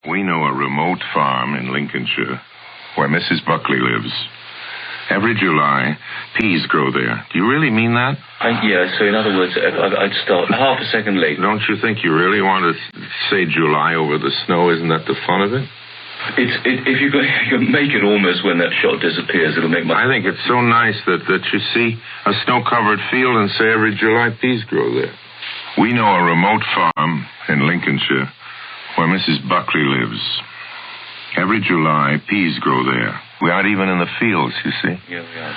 We know a remote farm in Lincolnshire where Mrs. Buckley lives. Every July, peas grow there. Do you really mean that? Yeah, so in other words, I'd start half a second late. Don't you think you really want to say July over the snow? Isn't that the fun of it? If you can make it almost when that shot disappears, it'll make my... I think it's so nice that you see a snow-covered field and say every July peas grow there. We know a remote farm in Lincolnshire where Mrs. Buckley lives. Every July, peas grow there. We aren't even in the fields, you see. Yeah, we are.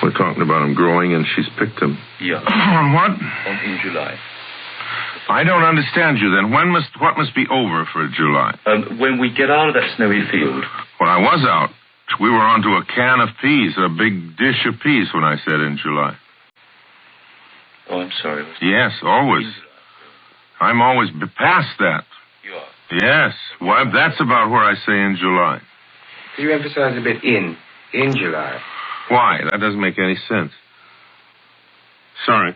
We're talking about them growing, and she's picked them. Yeah. On what? In July. I don't understand you, then. What must be over for July? When we get out of that snowy field. When I was out, we were onto a can of peas, a big dish of peas when I said in July. Oh, I'm sorry. Yes, always. I'm always past that. You are? Yes. Well, that's about where I say in July. Could you emphasize a bit in July? Why? That doesn't make any sense. Sorry.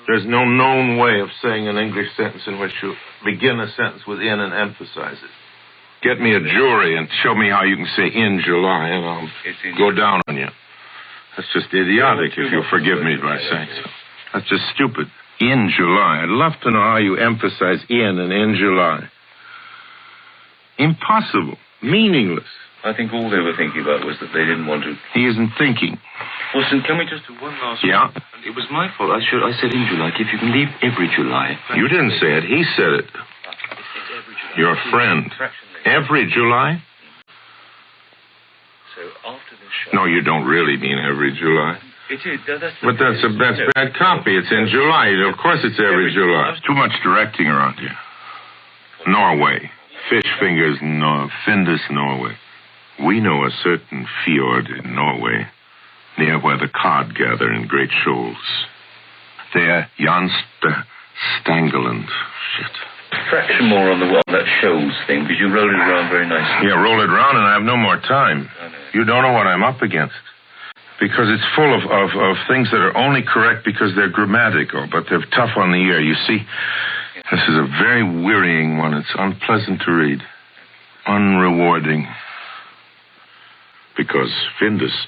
There's no known way of saying an English sentence in which you begin a sentence with in and emphasize it. Get me a jury and show me how you can say in July, and I'll go down on you. That's just idiotic, if you'll forgive me by saying so. That's just stupid. In July. I'd love to know how you emphasize in July. Impossible. Meaningless. I think all they were thinking about was that they didn't want to... He isn't thinking. Orson, can we just do one last... Yeah? It was my fault. I said in July. If you can leave every July... You didn't say it. He said it. Your friend. Every July? So after this show... No, you don't really mean every July. It is. That's bad copy. It's in July. Of course it's every July. Too much directing around here. Norway. Fish fingers, Findus, Norway. We know a certain fjord in Norway, near where the cod gather in great shoals. There, Jan Stangeland. Shit. Fraction more on that shoals thing, because you roll it around very nicely. Yeah, roll it around, and I have no more time. You don't know what I'm up against. Because it's full of things that are only correct because they're grammatical, but they're tough on the ear. You see, this is a very wearying one. It's unpleasant to read. Unrewarding. Because Findus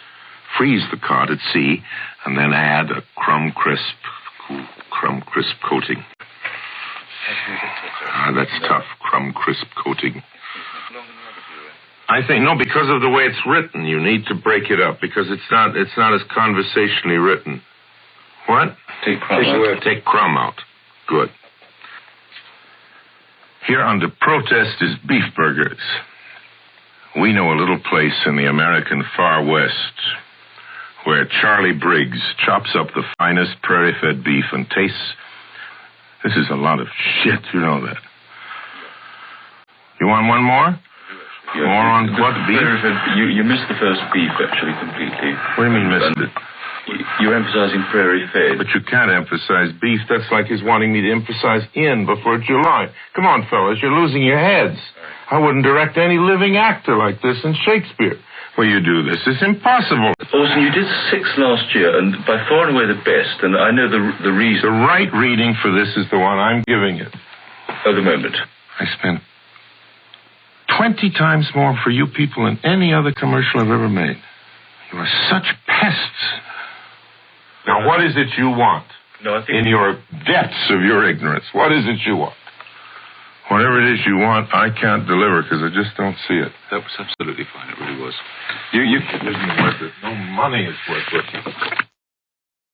freeze the cod at sea and then add a crumb crisp coating. That's tough, crumb crisp coating. I think, no, because of the way it's written, you need to break it up, because it's not as conversationally written. What? Take crumb out. Take crumb out. Good. Here under protest is beef burgers. We know a little place in the American far west where Charlie Briggs chops up the finest prairie-fed beef and tastes... This is a lot of shit, you know that. You want one more? Yeah, more on what, beef? You missed the first beef, actually, completely. What do you mean missed it? You're emphasizing prairie-fed. But you can't emphasize beef. That's like his wanting me to emphasize in before July. Come on, fellas, you're losing your heads. I wouldn't direct any living actor like this in Shakespeare. Well, you do this. It's impossible. Orson, you did 6 last year, and by far and away the best, and I know the reason. The right reading for this is the one I'm giving it. At the moment. I spent 20 times more for you people than any other commercial I've ever made. You are such pests. Now, what is it you want? No, I think... In your depths of your ignorance, what is it you want? Whatever it is you want, I can't deliver because I just don't see it. That was absolutely fine. It really was. It isn't worth it. No money is worth it.